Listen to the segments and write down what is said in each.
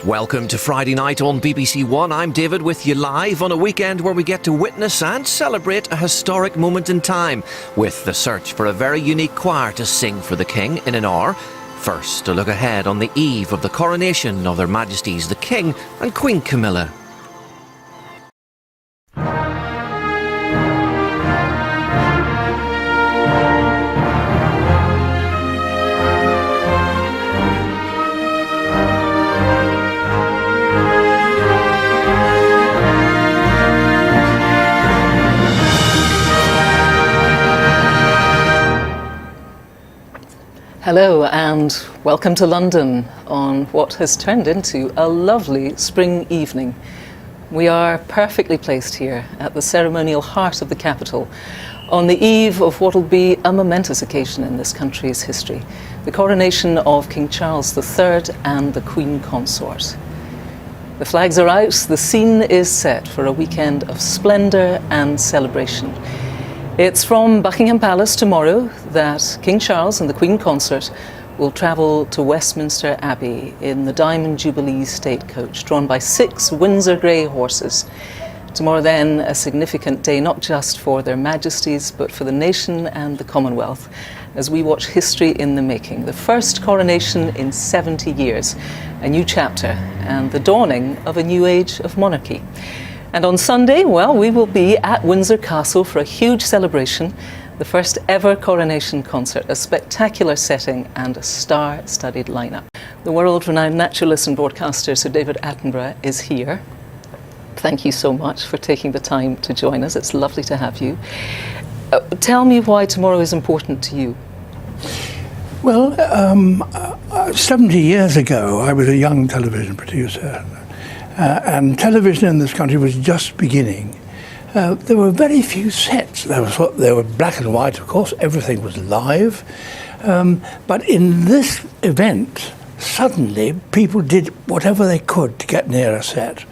Welcome to Friday night on BBC One. I'm David with you live on a weekend where we get to witness and celebrate a historic moment in time with the search for a very unique choir to sing for the King in an hour. First, a look ahead on the eve of the coronation of Their Majesties the King and Queen Camilla. Hello and welcome to London on what has turned into a lovely spring evening. We are perfectly placed here at the ceremonial heart of the capital on the eve of what will be a momentous occasion in this country's history, the coronation of King Charles III and the Queen Consort. The flags are out, the scene is set for a weekend of splendour and celebration. It's from Buckingham Palace tomorrow that King Charles and the Queen Consort will travel to Westminster Abbey in the Diamond Jubilee State Coach, drawn by 6 Windsor grey horses. Tomorrow then, a significant day not just for their majesties, but for the nation and the Commonwealth, as we watch history in the making. The first coronation in 70 years, a new chapter, and the dawning of a new age of monarchy. And on Sunday, well, we will be at Windsor Castle for a huge celebration, the first ever coronation concert, a spectacular setting and a star-studded lineup. The world-renowned naturalist and broadcaster Sir David Attenborough is here. Thank you so much for taking the time to join us. It's lovely to have you. Tell me why tomorrow is important to you. Well, 70 years ago, I was a young television producer. And television in this country was just beginning. There were very few sets. They were black and white, of course. Everything was live. But in this event, suddenly people did whatever they could to get near a set.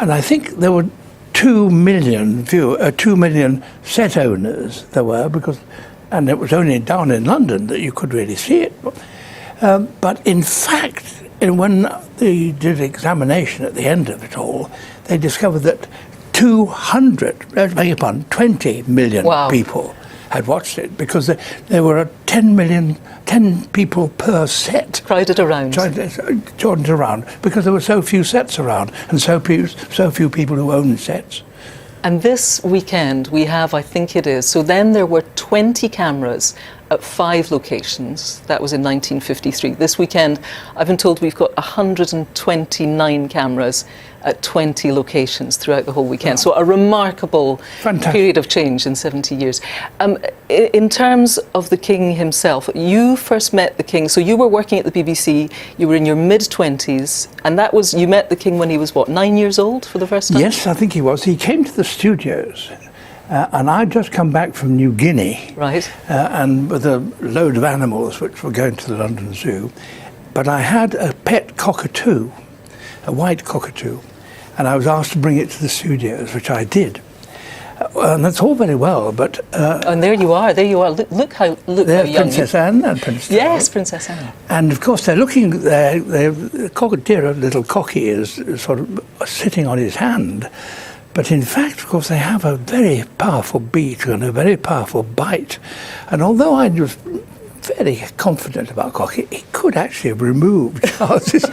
And I think there were 2 million set owners there were, and it was only down in London that you could really see it. But in fact, when they did examination at the end of it all, they discovered that 20 million wow. people had watched it, because there were 10 people per set. Crowded around. Crowded around, because there were so few sets around and so few people who owned sets. And this weekend we have, I think it is, so then there were 20 cameras at 5 locations. That was in 1953. This weekend, I've been told we've got 129 cameras at 20 locations throughout the whole weekend. So a remarkable period of change in 70 years. In terms of the King himself, you first met the King, so you were working at the BBC, you were in your mid-20s, and you met the King when he was, what, 9 years old for the first time? Yes, I think he was. He came to the studios. And I'd just come back from New Guinea, right? And with a load of animals which were going to the London Zoo. But I had a pet cockatoo, a white cockatoo, and I was asked to bring it to the studios, which I did. And that's all very well, but... and there you are. Look how young. Princess Anne and Princess Charles. Yes, Princess Anne. And of course, the cockatiel, little cocky, is sort of sitting on his hand. But in fact, of course, they have a very powerful beak and a very powerful bite. And although I was very confident about Cocky, he could actually have removed Charles's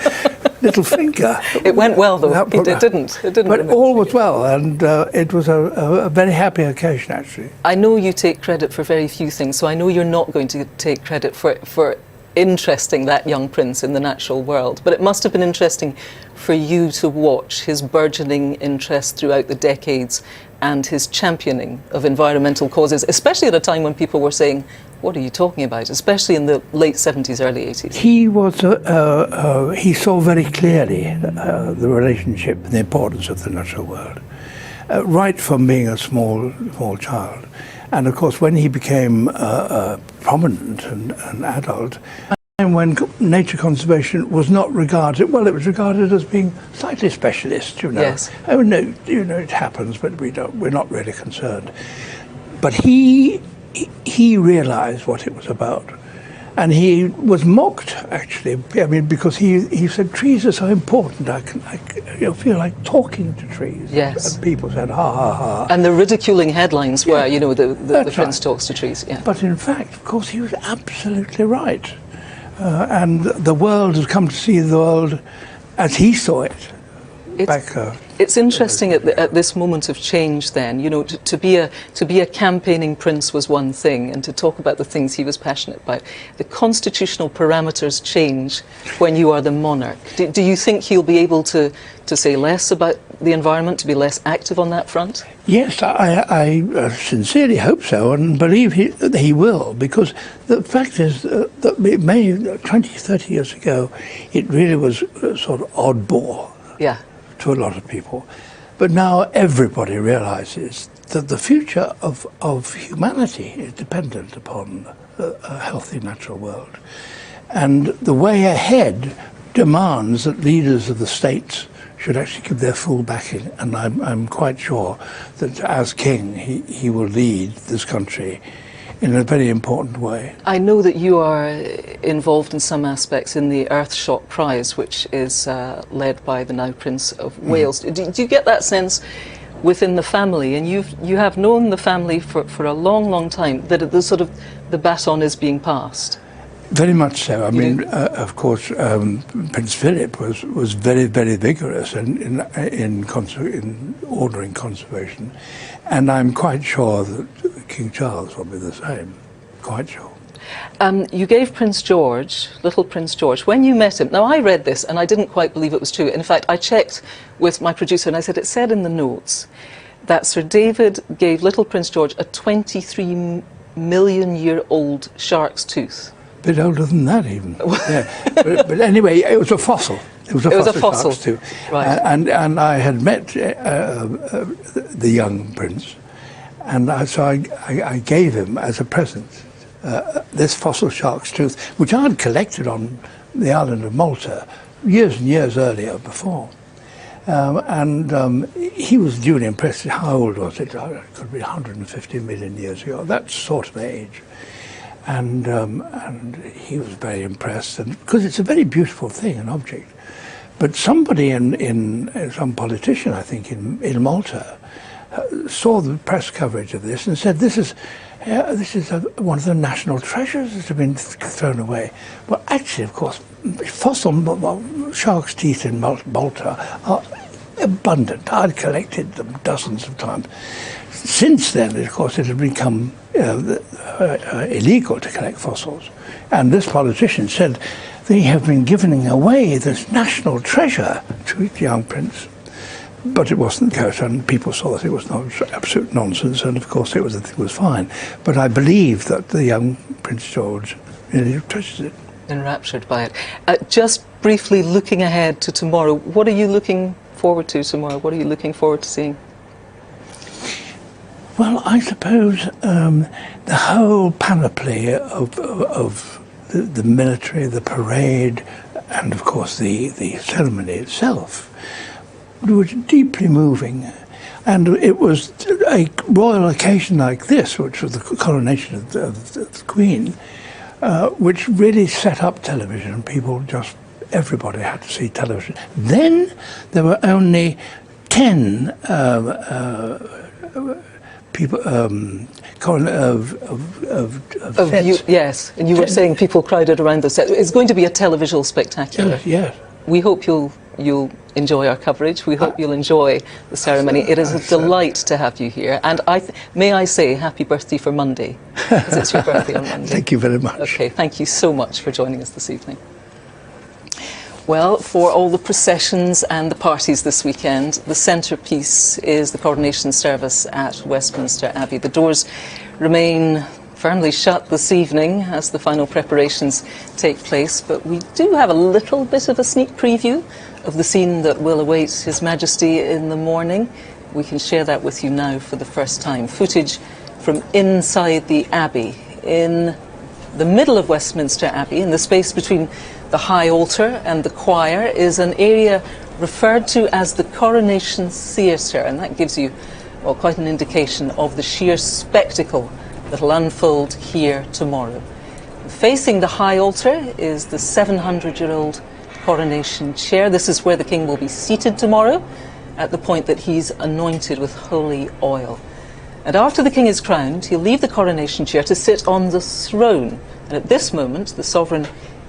little finger. It went well, though. It didn't. But all was well, and it was a very happy occasion, actually. I know you take credit for very few things, so I know you're not going to take credit for interesting that young prince in the natural world, but it must have been interesting for you to watch his burgeoning interest throughout the decades and his championing of environmental causes, especially at a time when people were saying, what are you talking about, especially in the late 70s, early 80s. He saw very clearly the relationship and the importance of the natural world, right from being a small child. And of course, when he became prominent and an adult, and when nature conservation was not regarded, well, it was regarded as being slightly specialist, you know. Yes. Oh no, it happens, but we're not really concerned. But he realised what it was about, And he was mocked, actually. I mean, because he said trees are so important. I feel like talking to trees. Yes. And people said, ha ha ha. And the ridiculing headlines were, Yeah. the Prince talks to trees. Yeah. But in fact, of course, he was absolutely right. And the world has come to see the world as he saw it. It's interesting at this moment of change then, to be a campaigning prince was one thing, and to talk about the things he was passionate about. The constitutional parameters change when you are the monarch. Do you think he'll be able to say less about the environment, to be less active on that front? Yes, I sincerely hope so, and believe he will, because the fact is that maybe 20, 30 years ago, it really was sort of oddball. Yeah. To a lot of people. But now everybody realizes that the future of humanity is dependent upon a healthy natural world. And the way ahead demands that leaders of the states should actually give their full backing. And I'm quite sure that as king, he will lead this country in a very important way. I know that you are involved in some aspects in the Earthshot Prize, which is led by the now Prince of Wales. Do you get that sense within the family, and you have known the family for a long, long time, that the baton is being passed? Very much so. I mean, of course, Prince Philip was very, very vigorous in ordering conservation, and I'm quite sure that King Charles will be the same. Quite sure. You gave Prince George, little Prince George, when you met him. Now, I read this and I didn't quite believe it was true. In fact, I checked with my producer and I said it said in the notes that Sir David gave little Prince George a 23-million-year-old shark's tooth. A bit older than that, even. Yeah. But anyway, it was a fossil. It was a fossil shark's tooth. Right. And I had met the young prince, and so I gave him as a present this fossil shark's tooth, which I had collected on the island of Malta years and years earlier before. He was duly impressed. How old was it? It could be 150 million years ago, that sort of age. And he was very impressed, and because it's a very beautiful thing, an object. But somebody some politician, I think, in Malta, saw the press coverage of this and said, this is one of the national treasures that have been thrown away. Well, actually, of course, fossil shark's teeth in Malta are abundant. I'd collected them dozens of times. Since then, of course, it had become illegal to collect fossils. And this politician said they have been giving away this national treasure to the young prince. But it wasn't the case, and people saw that it was absolute nonsense, and of course it was fine. But I believe that the young Prince George really treasures it. Enraptured by it. Just briefly looking ahead to tomorrow, what are you looking forward to tomorrow? What are you looking forward to seeing? Well, I suppose the whole panoply of the military, the parade, and of course the ceremony itself was deeply moving. And it was a royal occasion like this, which was the coronation of the Queen, which really set up television. Everybody had to see television. Then there were only 10 people, yes, and you were saying people crowded around the set. It's going to be a televisual spectacular. Yes. We hope you'll enjoy our coverage. We hope you'll enjoy the ceremony. It is a delight to have you here. And may I say happy birthday for Monday, because it's your birthday on Monday. Thank you very much. Okay, thank you so much for joining us this evening. Well, for all the processions and the parties this weekend, the centrepiece is the coronation service at Westminster Abbey. The doors remain firmly shut this evening as the final preparations take place, but we do have a little bit of a sneak preview of the scene that will await His Majesty in the morning. We can share that with you now for the first time. Footage from inside the Abbey. In the middle of Westminster Abbey, in the space between the high altar and the choir, is an area referred to as the Coronation Theatre, and that gives you, well, quite an indication of the sheer spectacle that will unfold here tomorrow. Facing the high altar is the 700-year-old coronation chair. This is where the king will be seated tomorrow at the point that he's anointed with holy oil. And after the king is crowned, he'll leave the coronation chair to sit on the throne. And at this moment, the sovereign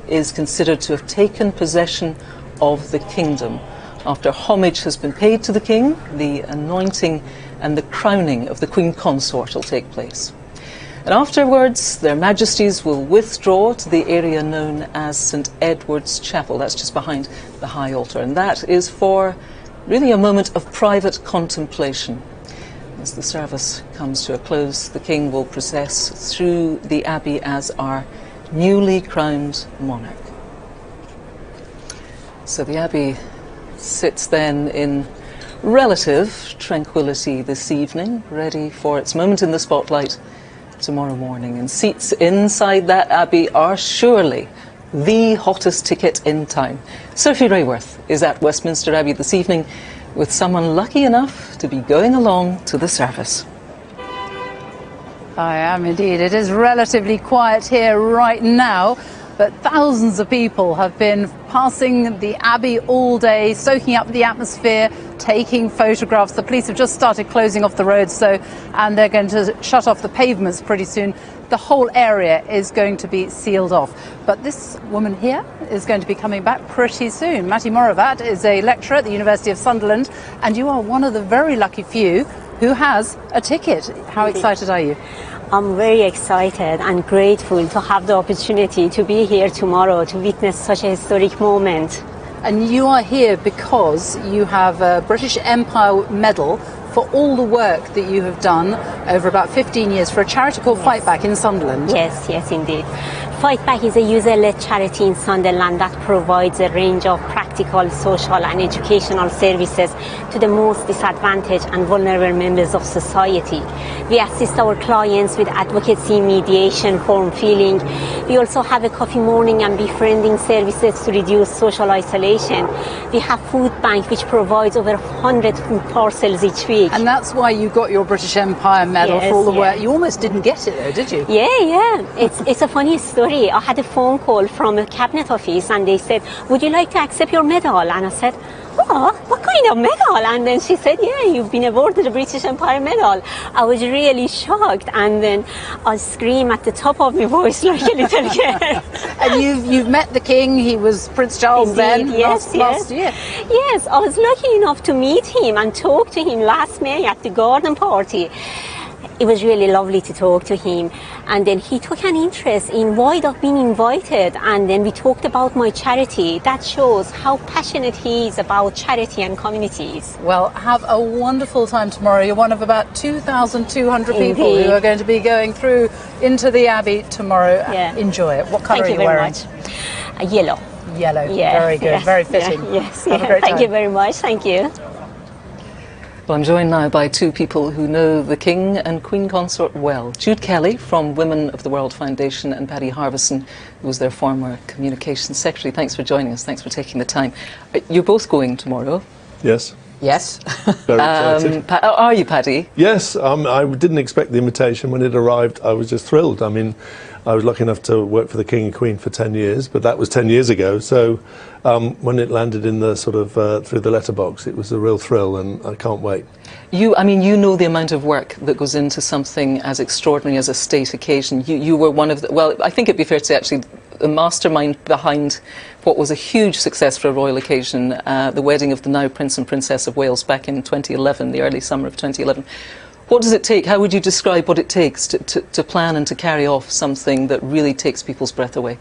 is considered to have taken possession of the kingdom. After homage has been paid to the king, the anointing and the crowning of the Queen Consort will take place. And afterwards, their majesties will withdraw to the area known as St. Edward's Chapel. That's just behind the high altar. And that is for really a moment of private contemplation. As the service comes to a close, the king will process through the abbey as our newly crowned monarch. So the abbey sits then in relative tranquility this evening, ready for its moment in the spotlight tomorrow morning. And seats inside that abbey are surely the hottest ticket in town. Sophie Rayworth is at Westminster Abbey this evening with someone lucky enough to be going along to the service. I am indeed. It is relatively quiet here right now, but thousands of people have been passing the Abbey all day, soaking up the atmosphere, taking photographs. The police have just started closing off the roads, and they're going to shut off the pavements pretty soon. The whole area is going to be sealed off. But this woman here is going to be coming back pretty soon. Mahtab Morovat is a lecturer at the University of Sunderland, and you are one of the very lucky few who has a ticket. How excited are you? I'm very excited and grateful to have the opportunity to be here tomorrow to witness such a historic moment. And you are here because you have a British Empire Medal for all the work that you have done over about 15 years for a charity called Fight Back in Sunderland. Yes, indeed. Fight Back is a user-led charity in Sunderland that provides a range of practical, social and educational services to the most disadvantaged and vulnerable members of society. We assist our clients with advocacy, mediation, form filling. We also have a coffee morning and befriending services to reduce social isolation. We have Food Bank, which provides over 100 food parcels each week. And that's why you got your British Empire Medal for all the work. You almost didn't get it though, did you? Yeah. It's a funny story. I had a phone call from a cabinet office and they said, would you like to accept your medal? And I said, oh, what kind of medal? And then she said, yeah, you've been awarded the British Empire Medal. I was really shocked, and then I screamed at the top of my voice like a little girl. And you've met the King. He was Prince Charles then, last year. Yes, I was lucky enough to meet him and talk to him last May at the garden party. It was really lovely to talk to him, and then he took an interest in why I've been invited, and then we talked about my charity. That shows how passionate he is about charity and communities. Well, have a wonderful time tomorrow. You're one of about 2,200 people who are going to be going through into the Abbey tomorrow. Yeah. Enjoy it. What colour are you wearing? Thank you very much. Yellow. Yellow. Yeah. Very good. Yes. Very fitting. Yeah. Yes. Have a great time. Thank you very much. Thank you. Well, I'm joined now by two people who know the King and Queen Consort well. Jude Kelly from Women of the World Foundation and Paddy Harverson, who was their former Communications Secretary. Thanks for joining us. Thanks for taking the time. You're both going tomorrow. Yes. Yes. Very excited. Are you, Paddy? Yes. I didn't expect the invitation. When it arrived, I was just thrilled. I mean, I was lucky enough to work for the King and Queen for 10 years, but that was 10 years ago. So when it landed in the sort of through the letterbox, it was a real thrill, and I can't wait. You know the amount of work that goes into something as extraordinary as a state occasion. You were one of the, well, I think it'd be fair to say actually, the mastermind behind what was a huge success for a royal occasion, the wedding of the now Prince and Princess of Wales back in 2011, the early summer of 2011. What does it take? How would you describe what it takes to plan and to carry off something that really takes people's breath away?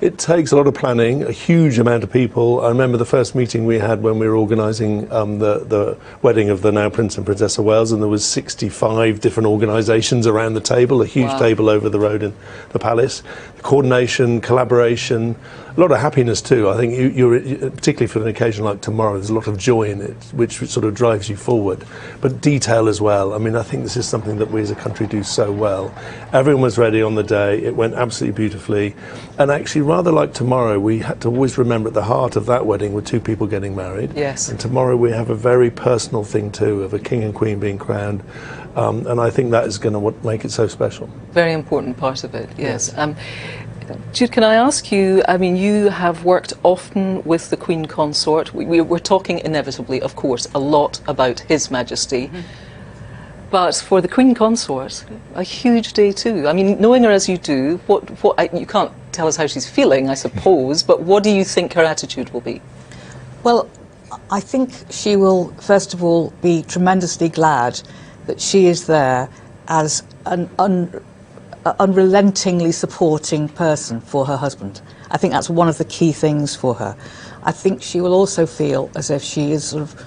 It takes a lot of planning, a huge amount of people. I remember the first meeting we had when we were organising the wedding of the now Prince and Princess of Wales, and there was 65 different organisations around the table, a huge table over the road in the palace. The coordination, collaboration, a lot of happiness too. I think you're particularly for an occasion like tomorrow, there's a lot of joy in it, which sort of drives you forward. But detail as well. I mean, I think this is something that we as a country do so well. Everyone was ready on the day. It went absolutely beautifully. And actually, rather like tomorrow, we had to always remember at the heart of that wedding were two people getting married. Yes. And tomorrow we have a very personal thing too, of a king and queen being crowned. And I think that is going to make it so special. Very important part of it, yes. Jude, can I ask you, I mean, you have worked often with the Queen Consort. We're talking inevitably, of course, a lot about His Majesty. But for the Queen Consort, a huge day too. I mean, knowing her as you do, you can't tell us how she's feeling, I suppose, but what do you think her attitude will be? Well, I think she will, first of all, be tremendously glad that she is there as an unrelentingly supporting person for her husband. I think that's one of the key things for her. I think she will also feel as if she is sort of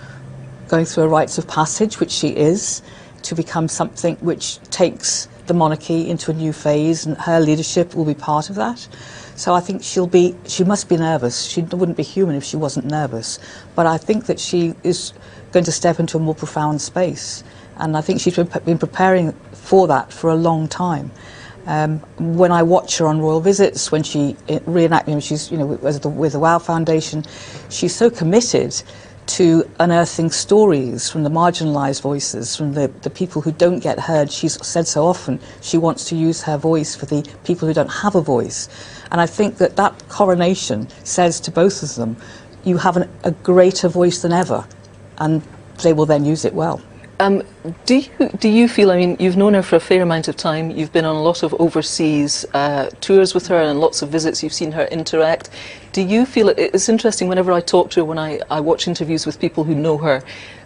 going through a rites of passage, which she is, to become something which takes the monarchy into a new phase, and her leadership will be part of that. So I think she must be nervous. She wouldn't be human if she wasn't nervous. But I think that she is going to step into a more profound space. And I think she's been preparing for that for a long time. When I watch her on royal visits, when she reenacts, she's with the WOW Foundation, she's so committed to unearthing stories from the marginalised voices, from the people who don't get heard. She's said so often she wants to use her voice for the people who don't have a voice. And I think that coronation says to both of them, you have a greater voice than ever, and they will then use it well. Do you feel, I mean, you've known her for a fair amount of time, you've been on a lot of overseas tours with her and lots of visits, you've seen her interact. Do you feel, it's interesting whenever I talk to her, when I watch interviews with people who know her,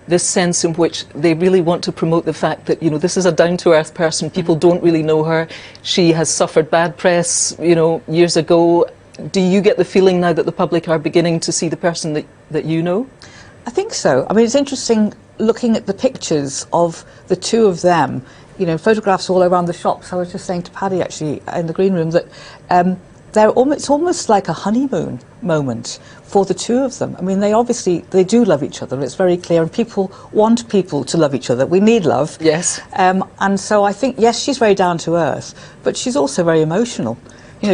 this sense in which they really want to promote the fact that, this is a down-to-earth person, people don't really know her, she has suffered bad press, years ago. Do you get the feeling now that the public are beginning to see the person that you know? I think so. I mean, it's interesting looking at the pictures of the two of them, photographs all around the shops. I was just saying to Paddy, actually, in the green room, that it's almost like a honeymoon moment for the two of them. I mean, they do love each other. It's very clear, and people want people to love each other. We need love. Yes. And so I think, yes, she's very down to earth, but she's also very emotional.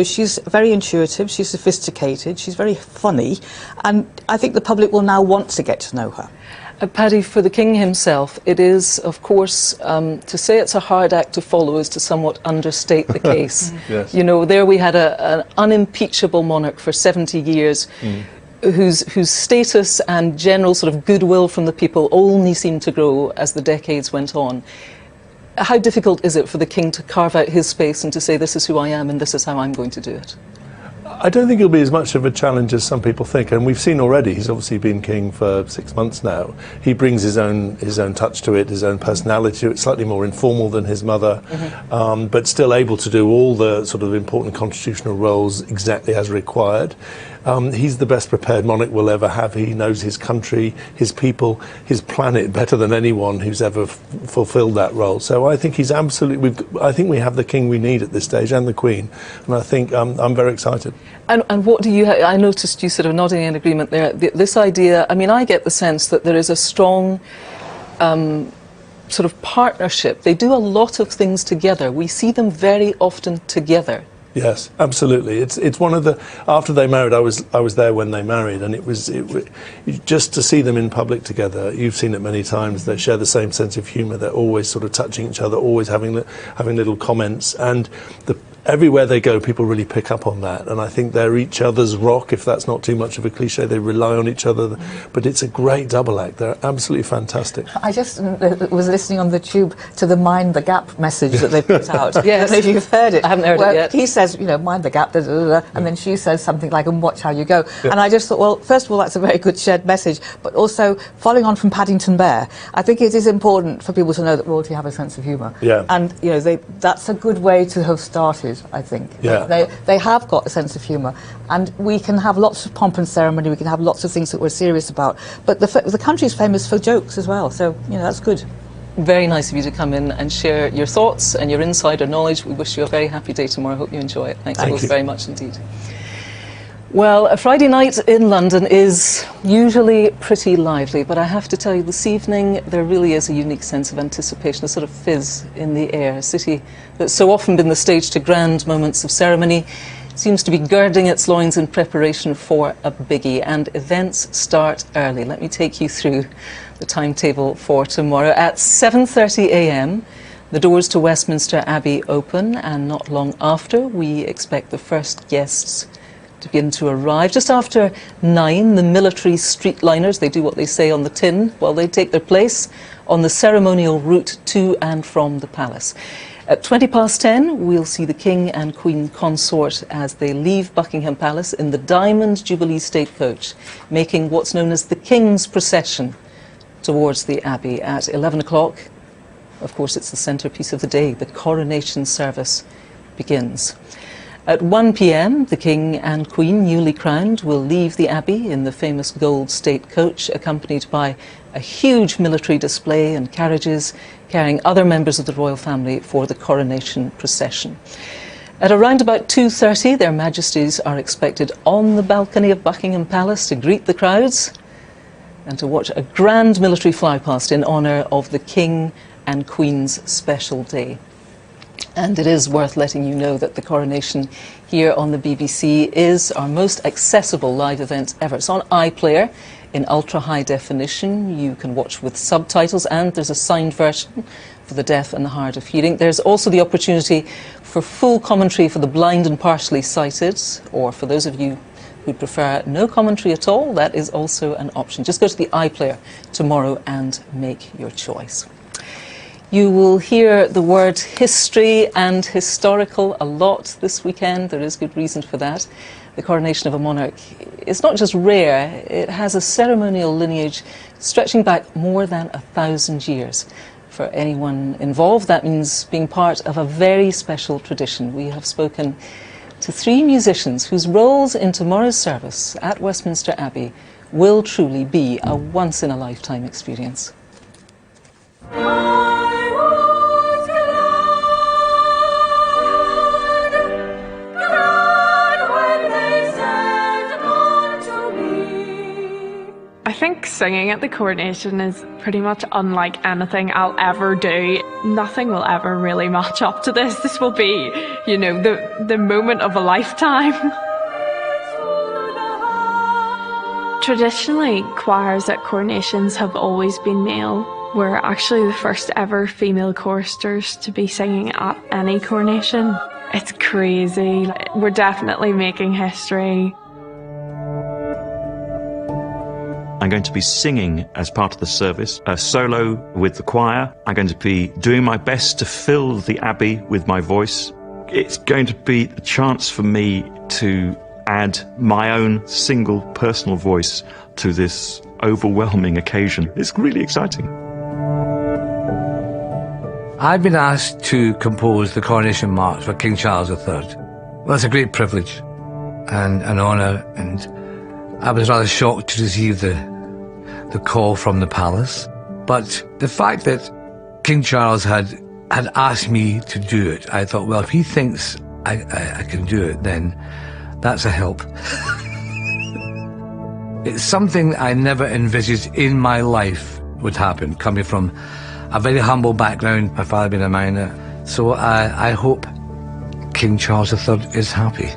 She's very intuitive, she's sophisticated, she's very funny, and I think the public will now want to get to know her. Paddy, for the King himself, it is, of course, to say it's a hard act to follow is to somewhat understate the case. Yes. There we had an unimpeachable monarch for 70 years whose status and general sort of goodwill from the people only seemed to grow as the decades went on. How difficult is it for the King to carve out his space and to say, this is who I am and this is how I'm going to do it? I don't think it'll be as much of a challenge as some people think, and we've seen already, he's obviously been king for 6 months now. He brings his own touch to it, his own personality to it, slightly more informal than his mother, but still able to do all the sort of important constitutional roles exactly as required. He's the best prepared monarch we'll ever have. He knows his country, his people, his planet better than anyone who's ever fulfilled that role. So I think he's absolutely, I think we have the king we need at this stage, and the Queen, and I think I'm very excited. And what do you, I noticed you sort of nodding in agreement there, this idea, I mean, I get the sense that there is a strong sort of partnership. They do a lot of things together. We see them very often together. Yes, absolutely. It's one of the, after they married, I was there when they married, and it was just to see them in public together. You've seen it many times. They share the same sense of humour. They're always sort of touching each other, always having little comments, and everywhere they go, people really pick up on that, and I think they're each other's rock, if that's not too much of a cliche. They rely on each other, but it's a great double act. They're absolutely fantastic. I just was listening on the tube to the Mind the Gap message that they put out. Yes. I don't know if you've heard it. I haven't heard it yet. He says, mind the gap, and then she says something like, and watch how you go. Yeah. And I just thought, well, first of all, that's a very good shared message, but also, following on from Paddington Bear, I think it is important for people to know that royalty have a sense of humour. Yeah. And, that's a good way to have started, I think. Yeah. They have got a sense of humour, and we can have lots of pomp and ceremony, we can have lots of things that we're serious about, but the country's famous for jokes as well, so that's good. Very nice of you to come in and share your thoughts and your insider knowledge. We wish you a very happy day tomorrow. Hope you enjoy it. Thanks both very much indeed. Well, a Friday night in London is usually pretty lively, but I have to tell you, this evening there really is a unique sense of anticipation, a sort of fizz in the air. A city that's so often been the stage to grand moments of ceremony seems to be girding its loins in preparation for a biggie, and events start early. Let me take you through the timetable for tomorrow. At 7:30 a.m, The doors to Westminster Abbey open, and not long after, we expect the first guests to begin to arrive. Just after 9, the military streetliners, they do what they say on the tin while they take their place on the ceremonial route to and from the palace. At 10:20, we'll see the King and Queen Consort as they leave Buckingham Palace in the Diamond Jubilee State Coach, making what's known as the King's Procession towards the Abbey. At 11 o'clock, of course, it's the centrepiece of the day. The coronation service begins. At 1 p.m, the King and Queen, newly crowned, will leave the Abbey in the famous gold state coach, accompanied by a huge military display and carriages carrying other members of the royal family for the coronation procession. At around about 2:30, their Majesties are expected on the balcony of Buckingham Palace to greet the crowds and to watch a grand military flypast in honour of the King and Queen's special day. And it is worth letting you know that the coronation here on the BBC is our most accessible live event ever. It's on iPlayer in ultra-high definition. You can watch with subtitles, and there's a signed version for the deaf and the hard of hearing. There's also the opportunity for full commentary for the blind and partially sighted, or for those of you who prefer no commentary at all, that is also an option. Just go to the iPlayer tomorrow and make your choice. You will hear the word history and historical a lot this weekend. There is good reason for that. The coronation of a monarch is not just rare, it has a ceremonial lineage stretching back more than 1,000 years. For anyone involved, that means being part of a very special tradition. We have spoken to 3 musicians whose roles in tomorrow's service at Westminster Abbey will truly be a once-in-a-lifetime experience. I think singing at the coronation is pretty much unlike anything I'll ever do. Nothing will ever really match up to this. This will be, you know, the moment of a lifetime. Traditionally, choirs at coronations have always been male. We're actually the first ever female choristers to be singing at any coronation. It's crazy. We're definitely making history. I'm going to be singing as part of the service, a solo with the choir. I'm going to be doing my best to fill the Abbey with my voice. It's going to be a chance for me to add my own single personal voice to this overwhelming occasion. It's really exciting. I've been asked to compose the Coronation March for King Charles III. Well, it's a great privilege and an honour, and I was rather shocked to receive the call from the palace. But the fact that King Charles had asked me to do it, I thought, well, if he thinks I can do it, then that's a help. It's something I never envisaged in my life would happen, coming from a very humble background, my father being a miner. So I hope King Charles III is happy.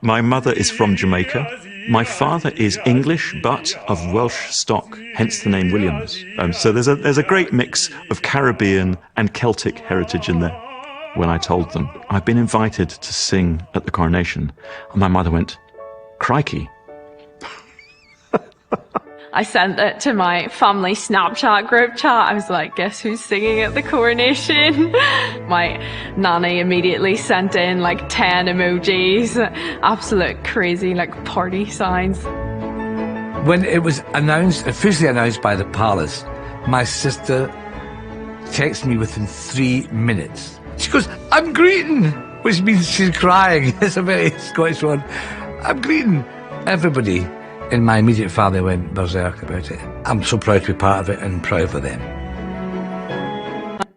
My mother is from Jamaica. My father is English, but of Welsh stock, hence the name Williams. So there's a great mix of Caribbean and Celtic heritage in there. When I told them I'd been invited to sing at the coronation, and my mother went, "Crikey." I sent it to my family Snapchat group chat. I was like, guess who's singing at the coronation? My nanny immediately sent in like 10 emojis. Absolute crazy, like party signs. When it was officially announced by the palace, my sister texted me within 3 minutes. She goes, "I'm greeting," which means she's crying. It's a very Scottish one. I'm greeting. Everybody in my immediate family went berserk about it. I'm so proud to be part of it and proud for them.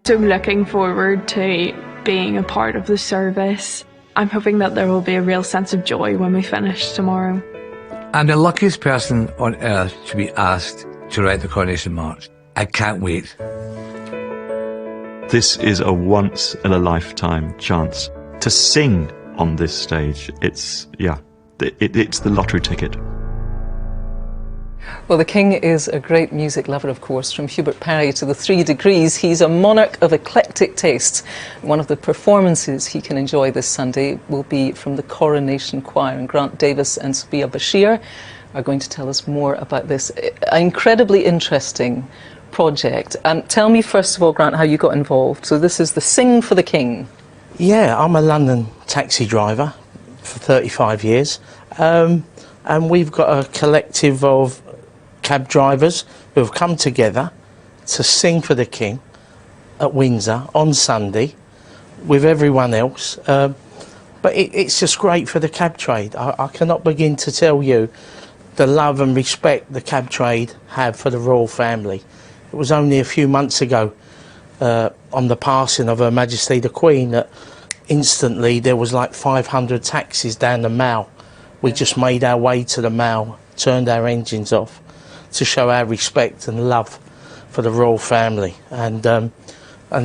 So I'm looking forward to being a part of the service. I'm hoping that there will be a real sense of joy when we finish tomorrow. I'm the luckiest person on earth to be asked to write the Coronation March. I can't wait. This is a once-in-a-lifetime chance to sing on this stage. It's the lottery ticket. Well, the King is a great music lover, of course, from Hubert Parry to the 3 Degrees. He's a monarch of eclectic tastes. One of the performances he can enjoy this Sunday will be from the Coronation Choir, and Grant Davis and Sobia Basheer are going to tell us more about this incredibly interesting project. Tell me, first of all, Grant, how you got involved. So this is the Sing for the King. Yeah, I'm a London taxi driver for 35 years. And we've got a collective of cab drivers who have come together to sing for the King at Windsor on Sunday with everyone else. But it's just great for the cab trade. I cannot begin to tell you the love and respect the cab trade have for the royal family. It was only a few months ago on the passing of Her Majesty the Queen that instantly there was like 500 taxis down the Mall. We just made our way to the Mall, turned our engines off to show our respect and love for the royal family. And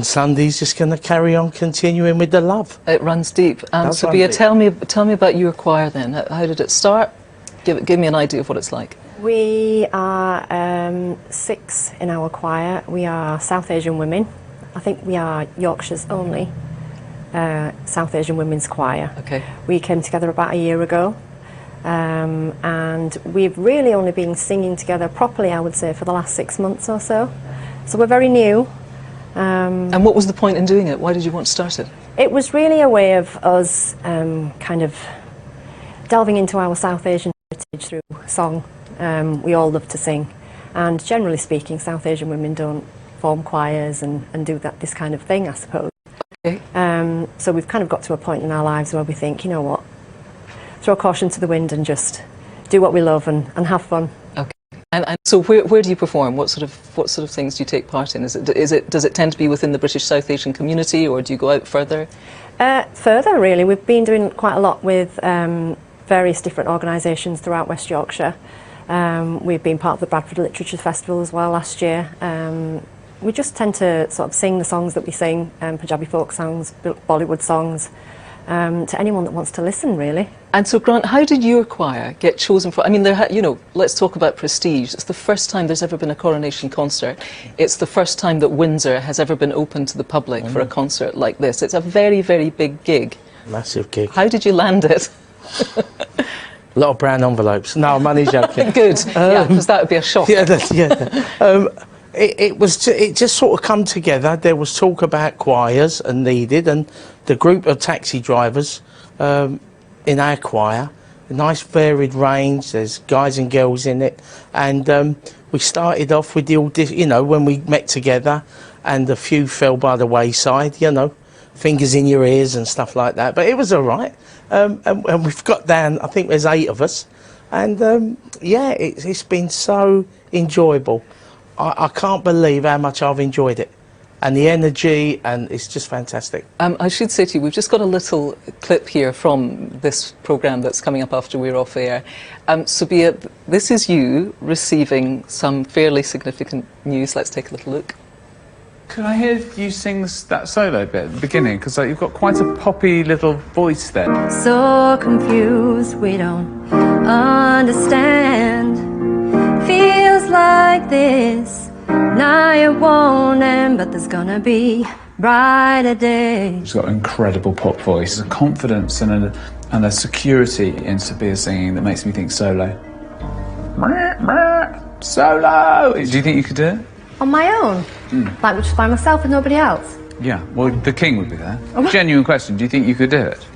Sunday's just going to carry on continuing with the love. It runs deep. Sobia, tell me about your choir then. How did it start? Give me an idea of what it's like. We are 6 in our choir. We are South Asian women. I think we are Yorkshire's only South Asian women's choir. Okay. We came together about a year ago. And we've really only been singing together properly, I would say, for the last 6 months or so. So we're very new. And what was the point in doing it? Why did you want to start it? It was really a way of us kind of delving into our South Asian heritage through song. We all love to sing. And generally speaking, South Asian women don't form choirs and do this kind of thing, I suppose. Okay. So we've kind of got to a point in our lives where we think, you know what, throw caution to the wind and just do what we love and have fun. Okay. And so where do you perform? What sort of things do you take part in? Does it tend to be within the British South Asian community, or do you go out further? Further, really. We've been doing quite a lot with various different organisations throughout West Yorkshire. We've been part of the Bradford Literature Festival as well last year. We just tend to sort of sing the songs that we sing, Punjabi folk songs, Bollywood songs, to anyone that wants to listen, really. And so, Grant, how did your choir get chosen for? I mean, let's talk about prestige. It's the first time there's ever been a coronation concert. It's the first time that Windsor has ever been open to the public for a concert like this. It's a very, very big gig. Massive gig. How did you land it? A lot of brown envelopes. No, I'm only joking. Good. Yeah, because that would be a shock. Yeah, it just sort of come together. There was talk about choirs and needed, and the group of taxi drivers in our choir, a nice varied range. There's guys and girls in it, and we started off with the audition. When we met together, and a few fell by the wayside. Fingers in your ears and stuff like that. But it was all right. And we've got down. I think there's 8 of us, and it's been so enjoyable. I can't believe how much I've enjoyed it, and the energy, and it's just fantastic. I should say to you, we've just got a little clip here from this programme that's coming up after we're off air. Sobia, this is you receiving some fairly significant news. Let's take a little look. Could I hear you sing that solo bit at the beginning? Because you've got quite a poppy little voice there. So confused, we don't understand. Feels like this, now it won't end, but there's gonna be brighter days. She's got an incredible pop voice, a confidence and a security in Sobia's singing that makes me think solo. Solo! Do you think you could do it? On my own? Like just by myself and nobody else? Yeah, well, the King would be there. Genuine question, do you think you could do it?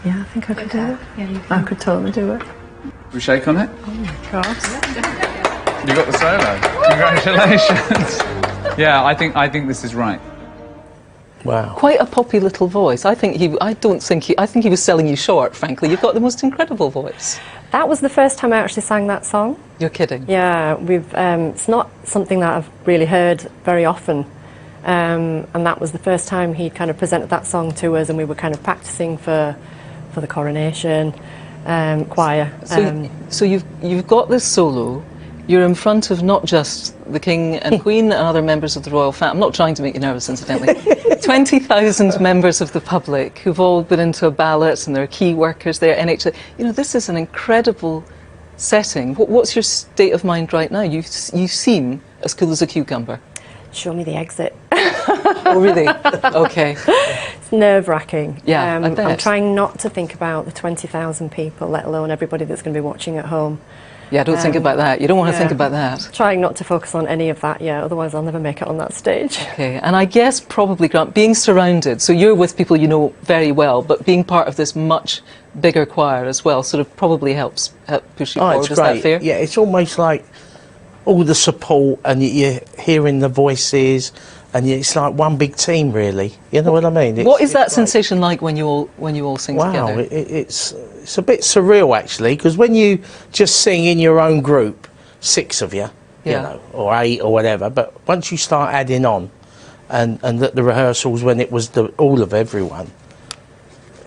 Yeah, I think I could do it. Yeah, I could totally do it. We shake on it? Oh my God. You got the solo. Congratulations. Yeah, I think this is right. Wow. Quite a poppy little voice. I think he was selling you short, frankly. You've got the most incredible voice. That was the first time I actually sang that song. You're kidding? Yeah, it's not something that I've really heard very often. And that was the first time he kind of presented that song to us, and we were kind of practicing for the coronation choir. So you've got this solo. You're in front of not just the King and Queen and other members of the royal family. I'm not trying to make you nervous, incidentally. 20,000 members of the public who've all been into a ballot, and there are key workers there, NHS. This is an incredible setting. What's your state of mind right now? You seem as cool as a cucumber. Show me the exit. Oh, really? Okay. It's nerve-wracking. Yeah, I bet. I'm trying not to think about the 20,000 people, let alone everybody that's going to be watching at home. Yeah, don't think about that. You don't want to think about that. Trying not to focus on any of that, otherwise I'll never make it on that stage. Okay, and I guess probably, Grant, being surrounded, so you're with people you know very well, but being part of this much bigger choir as well sort of probably helps push you forward. It's great. Is that fair? Yeah, it's almost like all the support and you're hearing the voices and it's like one big team, really. You know what I mean? What is that sensation like when you all sing together? Wow, it's a bit surreal actually, because when you just sing in your own group, 6 of you, you know, or 8 or whatever, but once you start adding on, and the rehearsals when it was all of everyone,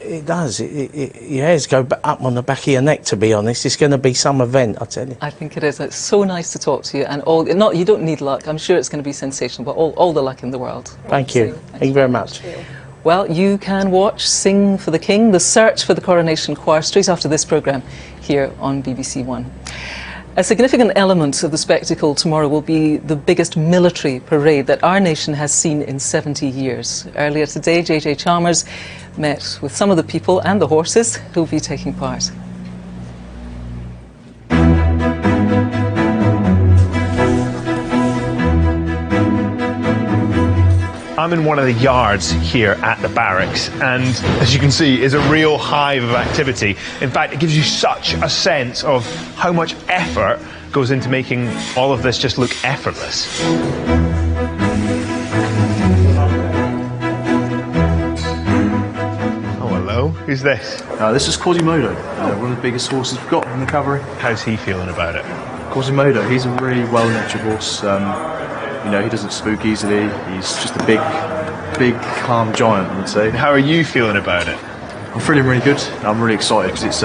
it does. Your hairs go up on the back of your neck, to be honest. It's going to be some event, I tell you. I think it is. It's so nice to talk to you, and you don't need luck. I'm sure it's going to be sensational, but all the luck in the world. Thank you. Thank you very much. Well, you can watch Sing for the King, The Search for the Coronation Choir, straight after this programme here on BBC One. A significant element of the spectacle tomorrow will be the biggest military parade that our nation has seen in 70 years. Earlier today, JJ Chalmers met with some of the people and the horses who will be taking part. I'm in one of the yards here at the barracks, and as you can see, is a real hive of activity. In fact, it gives you such a sense of how much effort goes into making all of this just look effortless. Oh, hello. Who's this? This is Quasimodo, one of the biggest horses we've got in the cavalry. How's he feeling about it? Quasimodo, he's a really well-natured horse. You know, he doesn't spook easily. He's just a big, calm giant, I would say. How are you feeling about it? I'm feeling really good. I'm really excited because it's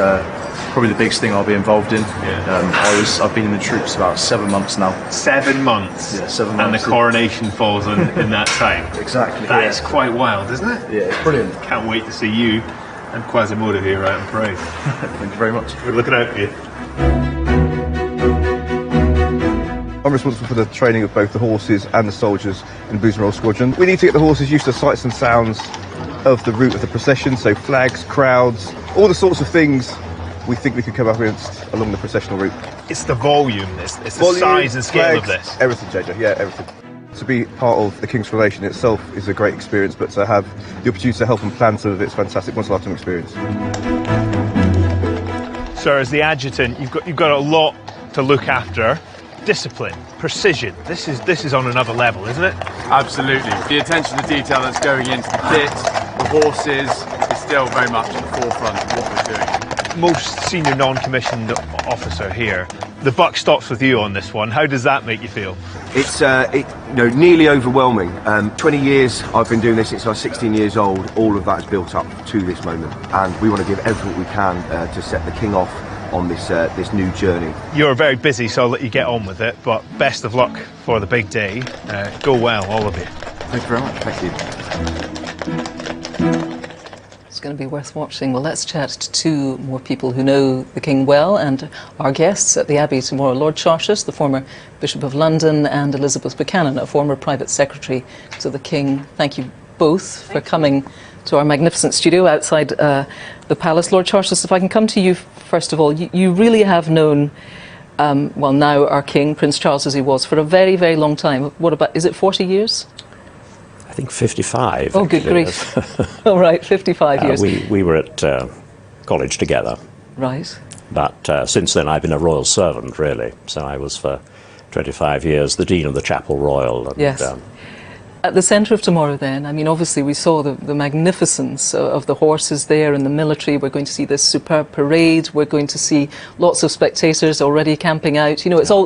probably the biggest thing I'll be involved in. Yeah. I've been in the troops about 7 months now. 7 months? Yeah, 7 months. And the coronation falls in that time? Exactly. That is quite wild, isn't it? Yeah, it's brilliant. Can't wait to see you and Quasimodo here out on parade. Thank you very much. We're looking out for you. I'm responsible for the training of both the horses and the soldiers in the Blues and Roll Squadron. We need to get the horses used to the sights and sounds of the route of the procession, so flags, crowds, all the sorts of things we think we could come up against along the processional route. It's the volume, it's the size and scale of this. Everything, JJ, yeah, everything. To be part of the King's Coronation itself is a great experience, but to have the opportunity to help and plan some of it's fantastic, once in a lifetime experience. Sir, as the adjutant, you've got a lot to look after. Discipline, precision, this is on another level, isn't it? Absolutely. The attention to detail that's going into the kit, the horses, is still very much at the forefront of what we're doing. Most senior non-commissioned officer here, the buck stops with you on this one. How does that make you feel? It's nearly overwhelming. 20 years I've been doing this since I was 16 years old. All of that is built up to this moment, and we want to give everything we can to set the King off on this new journey. You're very busy, so I'll let you get on with it, but best of luck for the big day. Go well, all of you. Thank you very much. Thank you. It's going to be worth watching. Well, let's chat to 2 more people who know the King well and our guests at the Abbey tomorrow. Lord Chartres, the former Bishop of London, and Elizabeth Buchanan, a former private secretary to the King. Thank you both for coming to our magnificent studio outside the palace. Lord Chartres, if I can come to you first of all, you really have known, well, now our King, Prince Charles as he was, for a very, very long time. What about, is it 40 years? I think 55. Oh, good grief. All right, 55 years. We were at college together. Right. But since then I've been a royal servant, really. So I was for 25 years the Dean of the Chapel Royal. And, yes. At the centre of tomorrow then, I mean, obviously we saw the magnificence of the horses there and the military. We're going to see this superb parade. We're going to see lots of spectators already camping out. You know, it's all,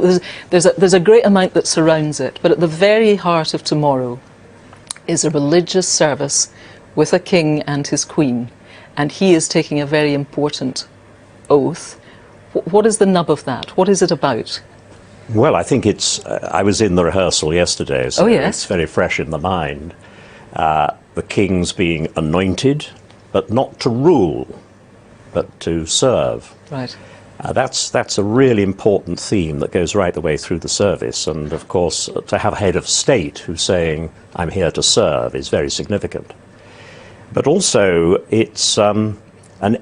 there's a great amount that surrounds it. But at the very heart of tomorrow is a religious service with a king and his queen. And he is taking a very important oath. What is the nub of that? What is it about? Well, I think it's, I was in the rehearsal yesterday, so it's very fresh in the mind. The king's being anointed, but not to rule, but to serve. Right. That's a really important theme that goes right the way through the service, and of course to have a head of state who's saying, I'm here to serve, is very significant. But also it's an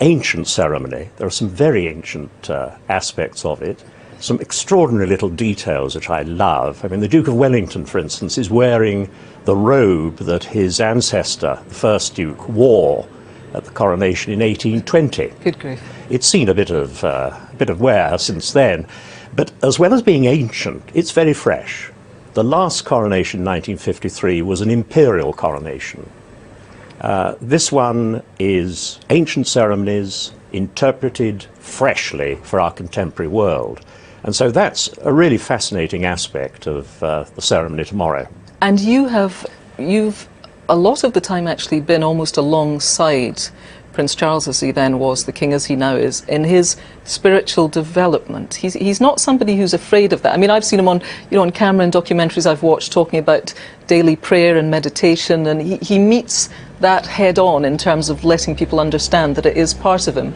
ancient ceremony. There are some very ancient aspects of it, some extraordinary little details which I love. I mean, the Duke of Wellington, for instance, is wearing the robe that his ancestor, the first Duke, wore at the coronation in 1820. Good grief. It's seen a bit of wear since then, but as well as being ancient, it's very fresh. The last coronation in 1953 was an imperial coronation. This one is ancient ceremonies interpreted freshly for our contemporary world. And so that's a really fascinating aspect of the ceremony tomorrow. And you've a lot of the time actually been almost alongside Prince Charles, as he then was, the king as he now is, in his spiritual development. He's not somebody who's afraid of that. I mean, I've seen him on, on camera and documentaries I've watched talking about daily prayer and meditation, and he meets that head on in terms of letting people understand that it is part of him.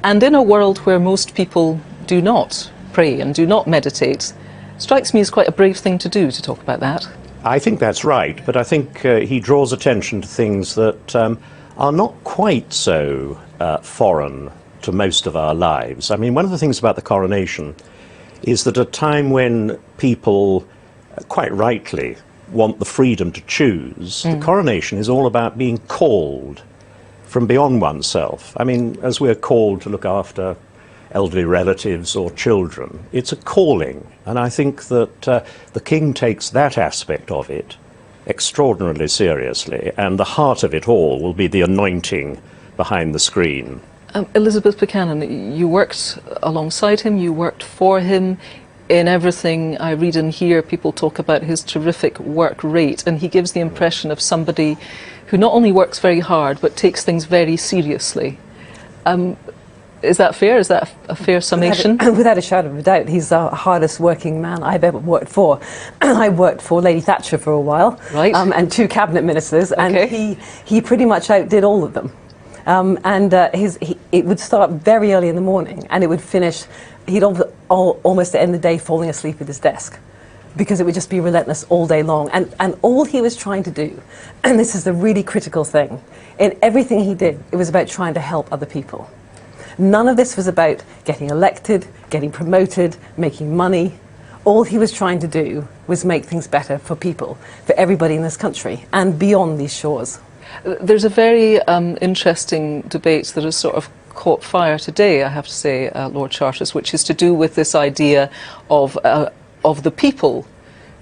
And in a world where most people do not pray and do not meditate, strikes me as quite a brave thing to do, to talk about that. I think that's right, but I think he draws attention to things that are not quite so foreign to most of our lives. I mean, one of the things about the coronation is that at a time when people, quite rightly, want the freedom to choose, the coronation is all about being called from beyond oneself. I mean, as we're called to look after elderly relatives or children, it's a calling, and I think that the king takes that aspect of it extraordinarily seriously, and the heart of it all will be the anointing behind the screen. Elizabeth Buchanan, you worked alongside him, you worked for him. In everything I read and hear, people talk about his terrific work rate, and he gives the impression of somebody who not only works very hard but takes things very seriously. Is that fair? Is that a fair summation? Without a shadow of a doubt, he's the hardest working man I've ever worked for. I worked for Lady Thatcher for a while, right, and 2 cabinet ministers, okay. And he pretty much outdid all of them. It would start very early in the morning, and it would finish. He'd almost end the day falling asleep at his desk, because it would just be relentless all day long. And all he was trying to do, and this is the really critical thing, in everything he did, it was about trying to help other people. None of this was about getting elected, getting promoted, making money. All he was trying to do was make things better for people, for everybody in this country, and beyond these shores. There's a very interesting debate that has sort of caught fire today, I have to say, Lord Chartres, which is to do with this idea of the people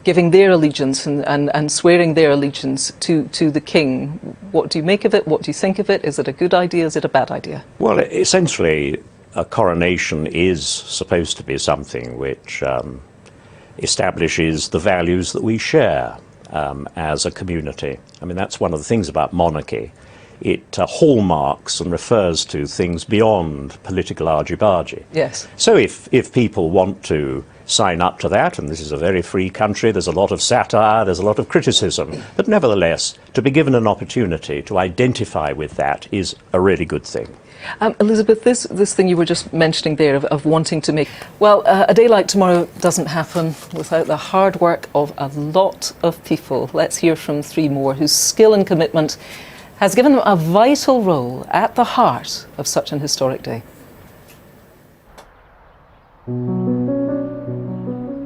giving their allegiance and swearing their allegiance to the king. What do you make of it? What do you think of it? Is it a good idea? Is it a bad idea? Well, essentially, a coronation is supposed to be something which establishes the values that we share as a community. I mean, that's one of the things about monarchy. It hallmarks and refers to things beyond political argy-bargy. Yes. So if people want to sign up to that, and this is a very free country, there's a lot of satire, there's a lot of criticism, but nevertheless, to be given an opportunity to identify with that is a really good thing. Elizabeth, this thing you were just mentioning there of wanting to make... Well, a day like tomorrow doesn't happen without the hard work of a lot of people. Let's hear from 3 more whose skill and commitment has given them a vital role at the heart of such an historic day.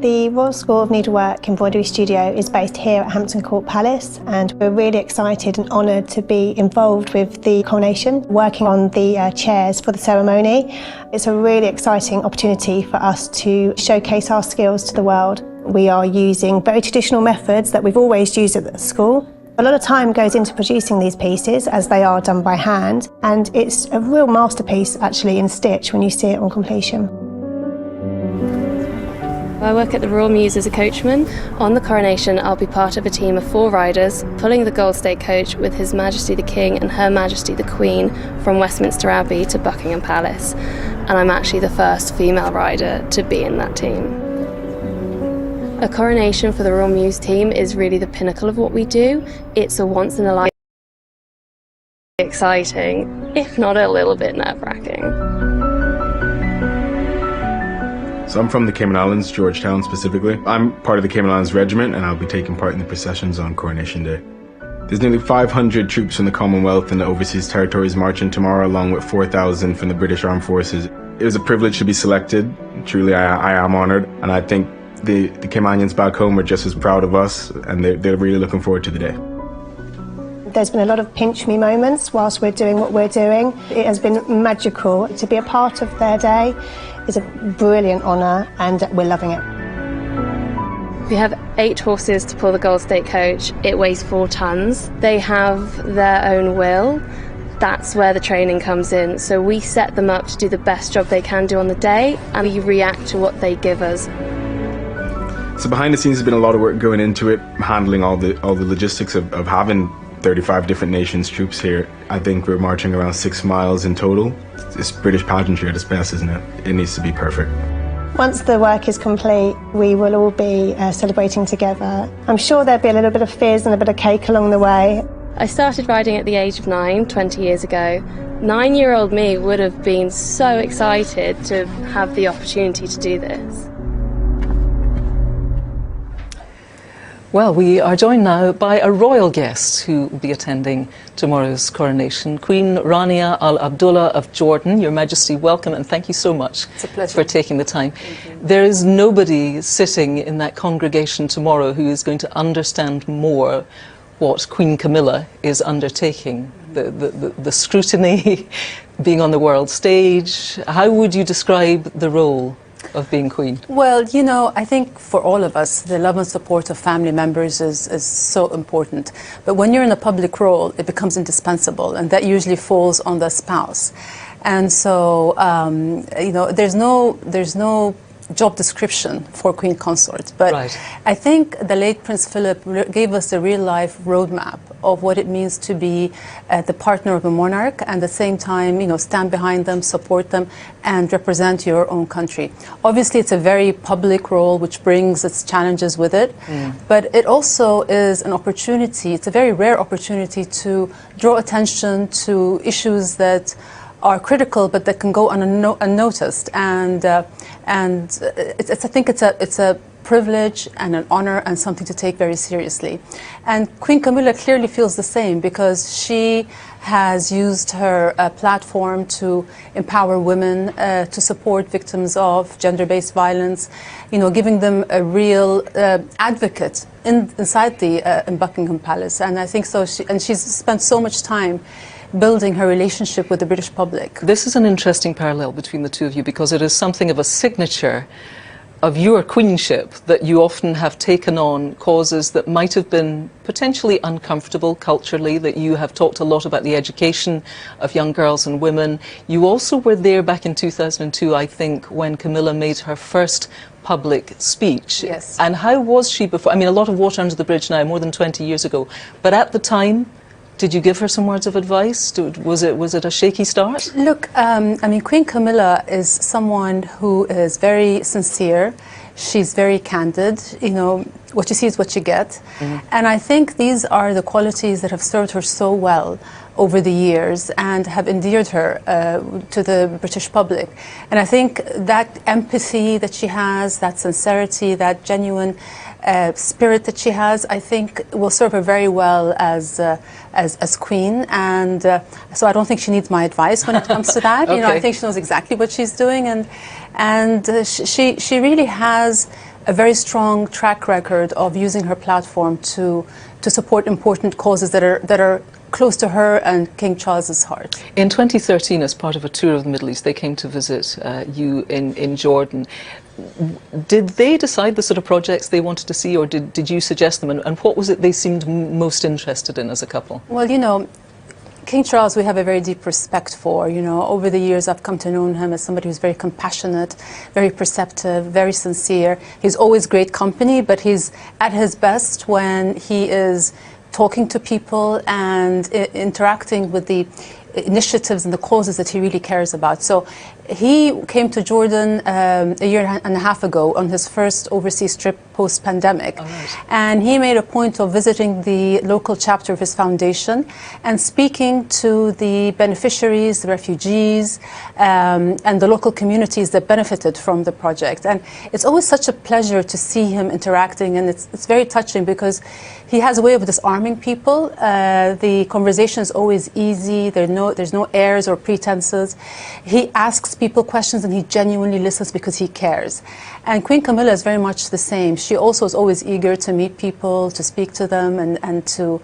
The Royal School of Needlework Embroidery Studio is based here at Hampton Court Palace, and we're really excited and honoured to be involved with the coronation, working on the chairs for the ceremony. It's a really exciting opportunity for us to showcase our skills to the world. We are using very traditional methods that we've always used at the school. A lot of time goes into producing these pieces as they are done by hand, and it's a real masterpiece actually in stitch when you see it on completion. I work at the Royal Mews as a coachman. On the coronation, I'll be part of a team of 4 riders, pulling the Gold State coach with His Majesty the King and Her Majesty the Queen from Westminster Abbey to Buckingham Palace. And I'm actually the first female rider to be in that team. A coronation for the Royal Mews team is really the pinnacle of what we do. It's a once-in-a-lifetime exciting, if not a little bit nerve-wracking. So I'm from the Cayman Islands, Georgetown specifically. I'm part of the Cayman Islands Regiment and I'll be taking part in the processions on Coronation Day. There's nearly 500 troops from the Commonwealth and the overseas territories marching tomorrow, along with 4,000 from the British Armed Forces. It was a privilege to be selected. Truly, I am honoured, and I think the Caymanians back home are just as proud of us, and they're really looking forward to the day. There's been a lot of pinch me moments whilst we're doing what we're doing. It has been magical. To be a part of their day is a brilliant honour, and we're loving it. We have 8 horses to pull the Gold State coach. It weighs 4 tons. They have their own will. That's where the training comes in. So we set them up to do the best job they can do on the day, and we react to what they give us. So behind the scenes, there's been a lot of work going into it, handling all the logistics of having 35 different nations troops here. I think we're marching around 6 miles in total. It's British pageantry at its best, isn't it? It needs to be perfect. Once the work is complete, we will all be celebrating together. I'm sure there'll be a little bit of fizz and a bit of cake along the way. I started riding at the age of 9, 20 years ago. 9-year-old me would have been so excited to have the opportunity to do this. Well, we are joined now by a royal guest who will be attending tomorrow's coronation, Queen Rania Al Abdullah of Jordan. Your Majesty, welcome and thank you so much for taking the time. There is nobody sitting in that congregation tomorrow who is going to understand more what Queen Camilla is undertaking, the scrutiny, being on the world stage. How would you describe the role of being Queen? Well, you know, I think for all of us, the love and support of family members is so important. But when you're in a public role, it becomes indispensable, and that usually falls on the spouse. And so, you know, there's no job description for Queen Consort, but I think the late Prince Philip gave us a real-life roadmap of what it means to be the partner of a monarch, and at the same time, you know, stand behind them, support them, and represent your own country. Obviously, it's a very public role, which brings its challenges with it, but it also is an opportunity, it's a very rare opportunity to draw attention to issues that are critical, but that can go unnoticed, and I think it's a privilege and an honor and something to take very seriously. And Queen Camilla clearly feels the same, because she has used her platform to empower women, to support victims of gender-based violence, you know, giving them a real advocate inside in Buckingham Palace. And I think so. She's spent so much time building her relationship with the British public. This is an interesting parallel between the two of you, because it is something of a signature of your queenship that you often have taken on causes that might have been potentially uncomfortable culturally, that you have talked a lot about the education of young girls and women. You also were there back in 2002, I think, when Camilla made her first public speech. Yes. And how was she before? I mean, a lot of water under the bridge now, more than 20 years ago. But at the time, did you give her some words of advice? Was it a shaky start? Look, I mean, Queen Camilla is someone who is very sincere. She's very candid. You know, what you see is what you get. And I think these are the qualities that have served her so well over the years and have endeared her to the British public. And I think that empathy that she has, that sincerity, that genuine spirit that she has, I think will serve her very well as Queen. And so I don't think she needs my advice when it comes to that. You know, I think she knows exactly what she's doing, and she really has a very strong track record of using her platform to support important causes that are close to her and King Charles's heart. In 2013, as part of a tour of the Middle East, they came to visit you in Jordan. Did they decide the sort of projects they wanted to see, or did you suggest them? And what was it they seemed most interested in as a couple? Well, you know, King Charles we have a very deep respect for. You know, over the years I've come to know him as somebody who's very compassionate, very perceptive, very sincere. He's always great company, but he's at his best when he is talking to people and interacting with the initiatives and the causes that he really cares about. So he came to Jordan a year and a half ago on his first overseas trip post-pandemic. And he made a point of visiting the local chapter of his foundation and speaking to the beneficiaries, the refugees, and the local communities that benefited from the project. And it's always such a pleasure to see him interacting, and it's very touching because he has a way of disarming people. The conversation is always easy. There's no airs or pretenses. He asks people questions and he genuinely listens because he cares. And Queen Camilla is very much the same. She also is always eager to meet people, to speak to them, and to...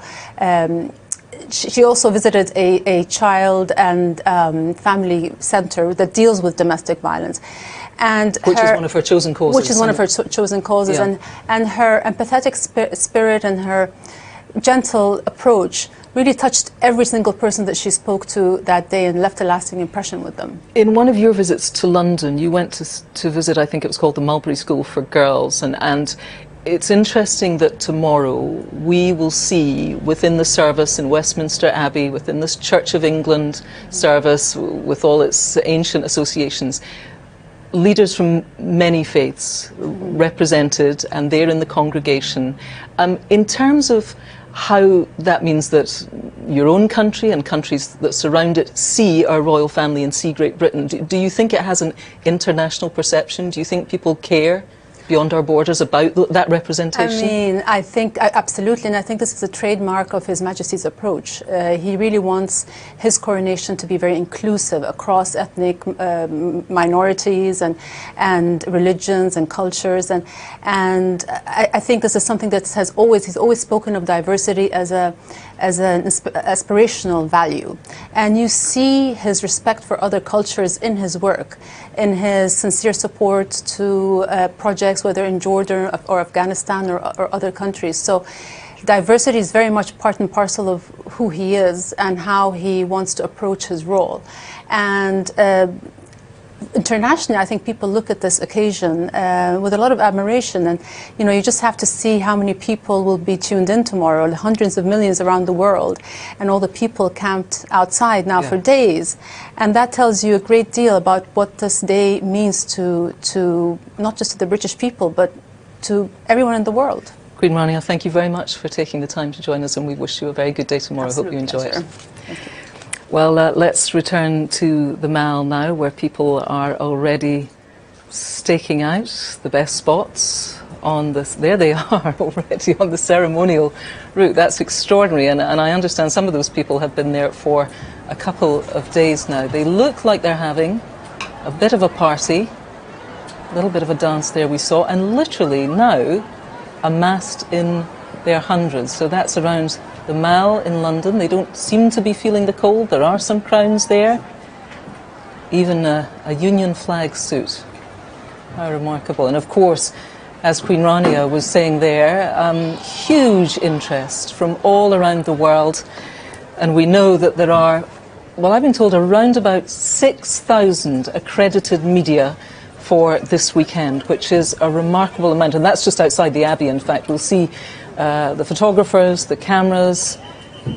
she also visited a child and family center that deals with domestic violence. Which is one of her chosen causes. Which is one of her chosen causes. Yeah. And her empathetic spirit and her gentle approach really touched every single person that she spoke to that day and left a lasting impression with them. In one of your visits to London, you went to visit, I think it was called the Mulberry School for Girls, and it's interesting that tomorrow we will see within the service in Westminster Abbey, within this Church of England service, with all its ancient associations, leaders from many faiths represented, and they're in the congregation. In terms of how that means that your own country and countries that surround it see our royal family and see Great Britain, do you think it has an international perception? Do you think people care beyond our borders about that representation? I mean, I think absolutely, and I think this is a trademark of His Majesty's approach. He really wants his coronation to be very inclusive across ethnic minorities and religions and cultures, and I think this is something that he's always spoken of diversity as an aspirational value, and you see his respect for other cultures in his work, in his sincere support to projects, whether in Jordan or Afghanistan or other countries. So diversity is very much part and parcel of who he is and how he wants to approach his role. And internationally, I think people look at this occasion with a lot of admiration, and you just have to see how many people will be tuned in tomorrow, hundreds of millions around the world, and all the people camped outside now for days, and that tells you a great deal about what this day means to not just to the British people, but to everyone in the world. Queen Rania, thank you very much for taking the time to join us, and we wish you a very good day tomorrow. I hope you enjoy it. Well, let's return to the Mall now, where people are already staking out the best spots on this. There they are already on the ceremonial route. That's extraordinary, and I understand some of those people have been there for a couple of days now. They look like they're having a bit of a party, a little bit of a dance there we saw, and literally now amassed in their hundreds. So that's around the Mall in London. They don't seem to be feeling the cold. There are some crowns there. Even a Union flag suit. How remarkable. And of course, as Queen Rania was saying there, huge interest from all around the world. And we know that there are, well, I've been told around about 6,000 accredited media for this weekend, which is a remarkable amount. And that's just outside the Abbey, in fact. We'll see the photographers, the cameras,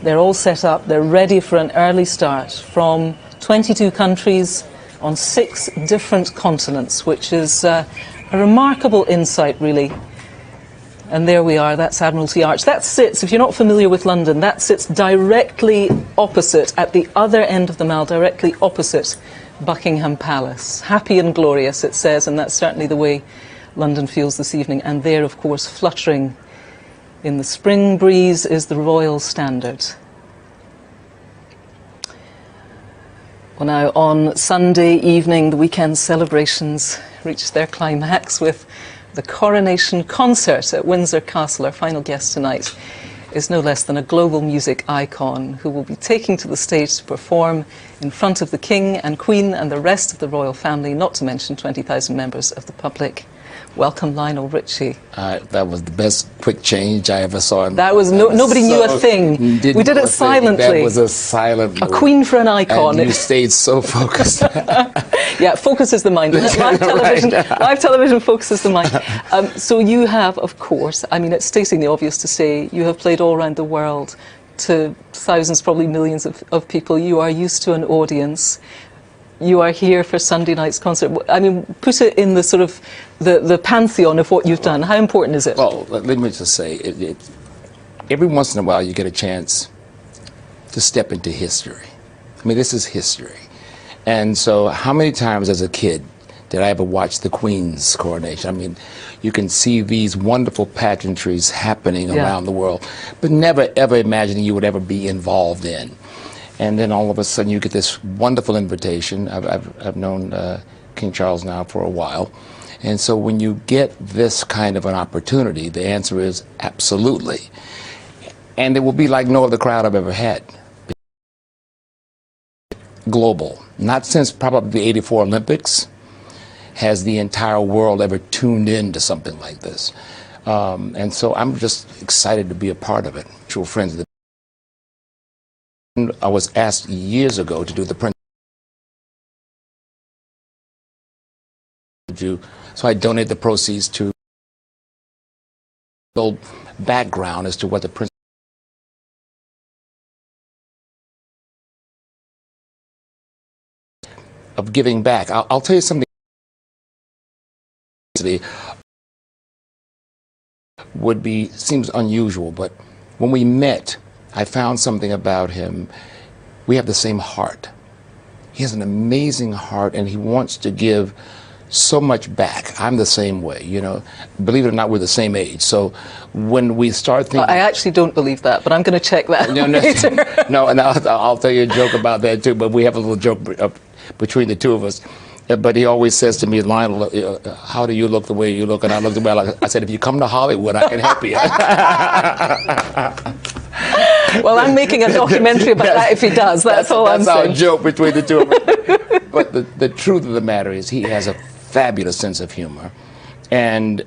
they're all set up. They're ready for an early start from 22 countries on 6 different continents, which is a remarkable insight, really. And there we are, that's Admiralty Arch. That sits, if you're not familiar with London, that sits directly opposite, at the other end of the Mall, directly opposite Buckingham Palace. Happy and glorious, it says, and that's certainly the way London feels this evening. And there, of course, fluttering in the spring breeze is the Royal Standard. Well, now, on Sunday evening, the weekend celebrations reached their climax with the Coronation Concert at Windsor Castle. Our final guest tonight is no less than a global music icon who will be taking to the stage to perform in front of the King and Queen and the rest of the royal family, not to mention 20,000 members of the public. Welcome, Lionel Richie. That was the best quick change I ever saw. That was nobody knew a thing. We did it silently. That was a silent move. A queen for an icon. And you stayed so focused. Yeah, focuses the mind. Live television focuses the mind. So you have, of course, I mean, it's stating the obvious to say, you have played all around the world. to thousands, probably millions of people. You are used to an audience. You are here for Sunday night's concert. I mean, put it in the sort of the pantheon of what you've done. How important is it? Well, let me just say, every once in a while you get a chance to step into history. I mean, this is history. And so how many times as a kid did I ever watch the Queen's coronation? I mean, you can see these wonderful pageantries happening around the world, but never ever imagining you would ever be involved in. And then all of a sudden you get this wonderful invitation. I've known King Charles now for a while. And so when you get this kind of an opportunity, the answer is absolutely. And it will be like no other crowd I've ever had. Global. Not since probably the '84 Olympics has the entire world ever tuned in to something like this. And so I'm just excited to be a part of it. True friends of the I was asked years ago to do the Prince. So I donate the proceeds to build background as to what the Prince of giving back. I'll tell you something would be seems unusual, but when we met, I found something about him. We have the same heart. He has an amazing heart, and he wants to give so much back. I'm the same way, you know. Believe it or not, we're the same age. So when we start thinking... I actually don't believe that, but I'm going to check that later. No, and I'll tell you a joke about that too, but we have a little joke between the two of us. But he always says to me, Lionel, how do you look the way you look? And I look the way I said, if you come to Hollywood, I can help you. Well, I'm making a documentary about that if he does. That's all I'm saying. That's our joke between the two of us. But the truth of the matter is he has a fabulous sense of humor. And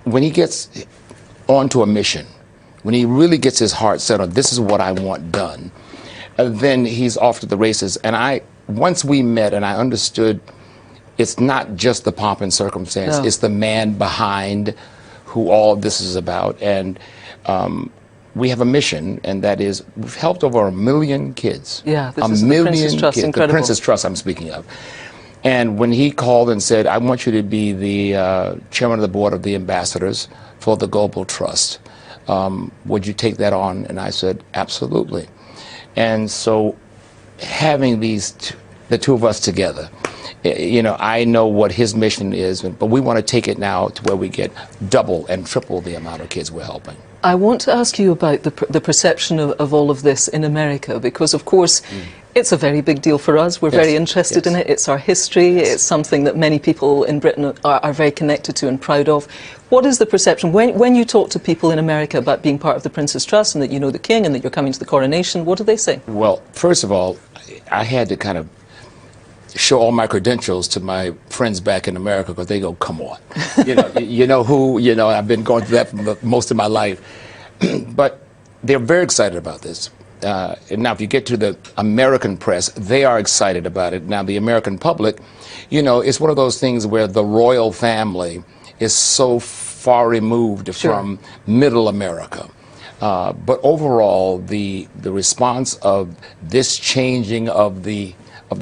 when he gets onto a mission, when he really gets his heart set on this is what I want done, then he's off to the races. And once we met and I understood it's not just the pomp and circumstance, it's the man behind who all of this is about. And we have a mission, and that is we've helped over 1 million kids. Yeah, this is the Princess Trust, incredible. The Princess Trust I'm speaking of. And when he called and said, I want you to be the chairman of the board of the ambassadors for the Global Trust, would you take that on? And I said, absolutely. And so having the two of us together, you know, I know what his mission is, but we want to take it now to where we get double and triple the amount of kids we're helping. I want to ask you about the perception of all of this in America, because of course it's a very big deal for us. We're very interested in it. It's our history. It's something that many people in Britain are very connected to and proud of. What is the perception when you talk to people in America about being part of the Princess Trust and that you know the King and that you're coming to the coronation? What do they say? Well, first of all, I had to kind of show all my credentials to my friends back in America because they go, come on. You know who, I've been going through that for most of my life. But they're very excited about this. And now if you get to the American press, they are excited about it. Now the American public, it's one of those things where the royal family is so far removed from middle America. But overall, the response of this changing of the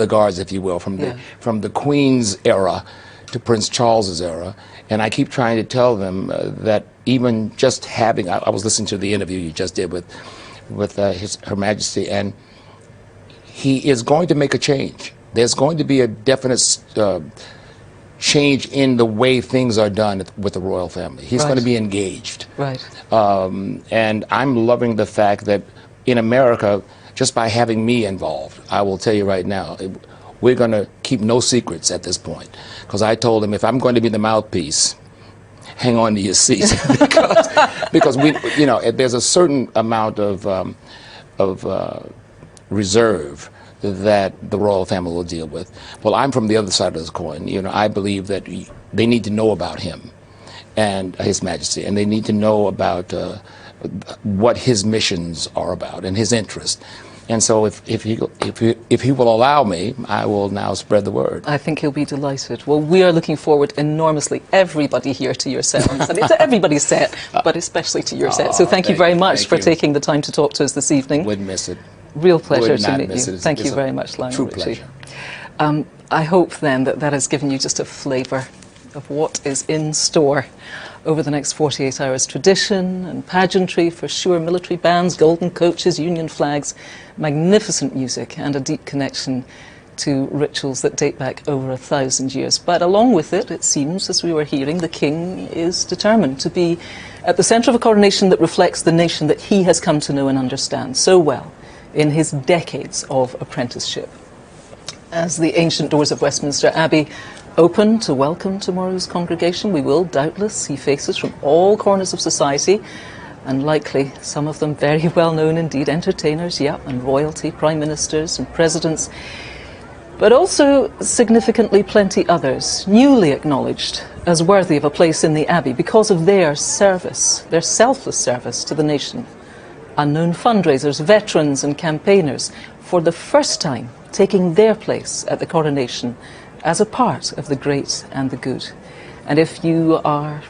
guards, if you will, from the Queen's era to Prince Charles's era, and I keep trying to tell them that even just having, I was listening to the interview you just did with Her Majesty, and he is going to make a change. There's going to be a definite change in the way things are done with the royal family. He's going to be engaged. Right. And I'm loving the fact that in America, just by having me involved, I will tell you right now, we're going to keep no secrets at this point. Because I told him, if I'm going to be the mouthpiece, hang on to your seat. because we, there's a certain amount of reserve that the royal family will deal with. Well, I'm from the other side of this coin. I believe that they need to know about him and His Majesty, and they need to know about what his missions are about and his interest. And so if he will allow me, I will now spread the word. I think he'll be delighted. Well, we are looking forward enormously, everybody here, to your sounds. And it's everybody's set, but especially to your set. So thank you very much for taking the time to talk to us this evening. Wouldn't miss it. Real pleasure Would to not meet miss you. it. Thank It's you a very much, Lionel true Richie. pleasure. I hope then that has given you just a flavour of what is in store over the next 48 hours. Tradition and pageantry for sure, military bands, golden coaches, Union flags, magnificent music and a deep connection to rituals that date back over 1,000 years. But along with it, it seems, as we were hearing, the King is determined to be at the centre of a coronation that reflects the nation that he has come to know and understand so well in his decades of apprenticeship. As the ancient doors of Westminster Abbey open to welcome tomorrow's congregation, we will doubtless see faces from all corners of society, and likely some of them very well known indeed, entertainers, and royalty, prime ministers and presidents, but also significantly plenty others, newly acknowledged as worthy of a place in the Abbey because of their service, their selfless service to the nation. Unknown fundraisers, veterans and campaigners, for the first time taking their place at the coronation as a part of the great and the good. And if you are,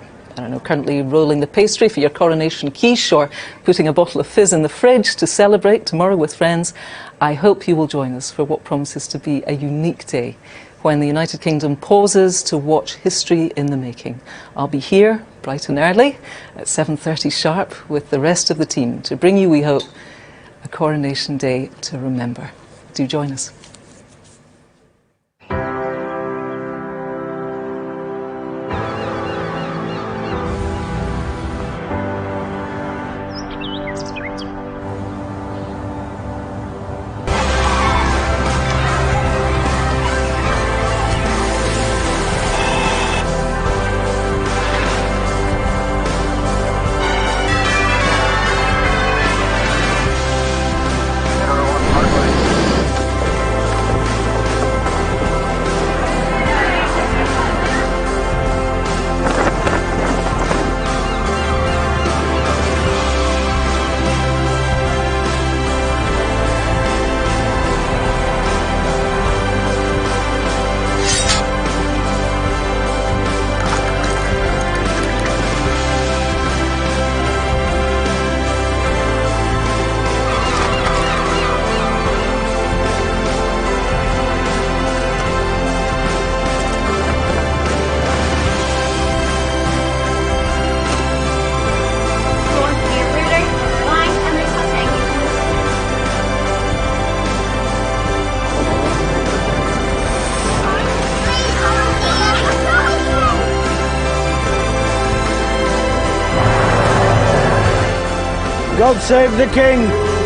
currently rolling the pastry for your coronation quiche or putting a bottle of fizz in the fridge to celebrate tomorrow with friends, I hope you will join us for what promises to be a unique day when the United Kingdom pauses to watch history in the making. I'll be here bright and early at 7:30 sharp with the rest of the team to bring you, we hope, a coronation day to remember. Do join us. God save the King!